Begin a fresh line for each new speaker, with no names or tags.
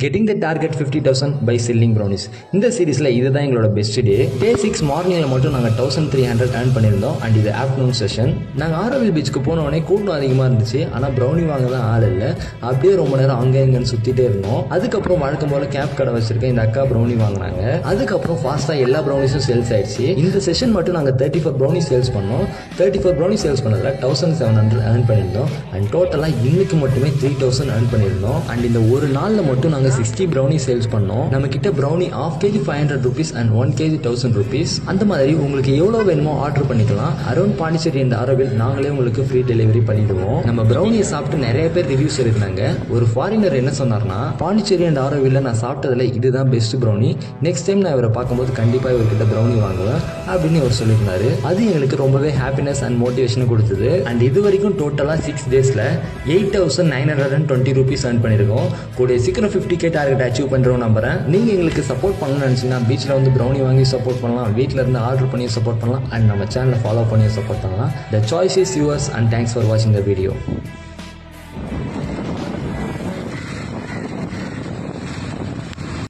Getting the target 50,000 by selling brownies. இந்த சீரீஸில் இதுதான் எங்களோட பெஸ்ட் டே. டே 6 மார்னிங்கில் மட்டும் நாங்கள் 1300 ஏர்ன் பண்ணியிருந்தோம். அண்ட் இது ஆஃப்டர்நூன் செஷன். நாங்கள் ஆரோவில் பீச்சுக்கு போனோடனே கூட்டம் அதிகமாக இருந்துச்சு. ஆனால் ப்ரௌனி வாங்க தான் ஆள் இல்லை. அப்படியே ரொம்ப நேரம் அங்கே இங்கேன்னு சுற்றிட்டே இருந்தோம். அதுக்கப்புறம் வழக்கம் போல் கேப் கடை வச்சிருக்கேன் இந்த அக்கா ப்ரௌனி வாங்கினாங்க. அதுக்கப்புறம் ஃபாஸ்ட்டாக எல்லா ப்ரௌனிஸும் சேல்ஸ் ஆயிடுச்சு. இந்த செஷன் மட்டும் நாங்கள் 34 ப்ரௌனி சேல்ஸ் பண்ணோம். 34 ப்ரௌனி சேல்ஸ் பண்ணதில் 1700 ஏர்ன் பண்ணியிருந்தோம். அண்ட் டோட்டலாக இன்னைக்கு மட்டுமே 3000 ஏர்ன் பண்ணியிருந்தோம். அண்ட் இந்த ஒரு நாளில் மட்டும் நாங்கள் 60 ப்ரௌனி சேல்ஸ் பண்ணோம். நம்ம கிட்ட brownie ½ kg 500 rupees and 1 kg 1000 rupees. அந்த மாதிரி உங்களுக்கு எவ்வளோ வேணுமோ ஆர்டர் பண்ணிக்கலாம். அரௌண்ட் பாண்டிச்சேரி அண்ட் ஆரோவில் நாங்களே உங்களுக்கு ஃப்ரீ டெலிவரி பண்ணிடுவோம். நம்ம ப்ரௌனியை சாப்பிட்டு நிறைய பேர் ரிவ்யூஸ் எழுதினாங்க. ஒரு ஃபாரினர் என்ன சொன்னார்னா, பாண்டிச்சேரி அண்ட் ஆரோவில் நான் சாப்பிட்டதுல இதுதான் பெஸ்ட் ப்ரௌனி. நெக்ஸ்ட் டைம் நான் இவரை பார்க்கும்போது கண்டிப்பாக இவர்கிட்ட ப்ரௌனி வாங்குவேன் அப்படின்னு இவர் சொல்லியிருந்தாரு. அது எங்களுக்கு ரொம்பவே ஹாப்பினஸ் அண்ட் மோட்டிவேஷன் கொடுத்தது. அண்ட் இது வரைக்கும் டோட்டலாக 6 daysல 8920 rupees ஏர்ன் பண்ணியிருக்கோம். கூட சீக்கிரம் 50K டார்கெட் அச்சீவ் பண்ணுறோம் நம்புறேன். நீங்கள் எங்களுக்கு சப்போர்ட் பண்ணணும்னு நினச்சிங்கன்னா பீச்சில் வந்து ப்ரௌனி வாங்கி சப்போர்ட் பண்ணலாம், வீட்டில் இருந்து ஆர்டர் பண்ணி சப்போர்ட் பண்ணலாம், அண்ட் நம்ம சேனலை ஃபாலோ பண்ணி சப்போர்ட் பண்ணலாம். The choice is yours and thanks for வாட்சிங் த வீடியோ.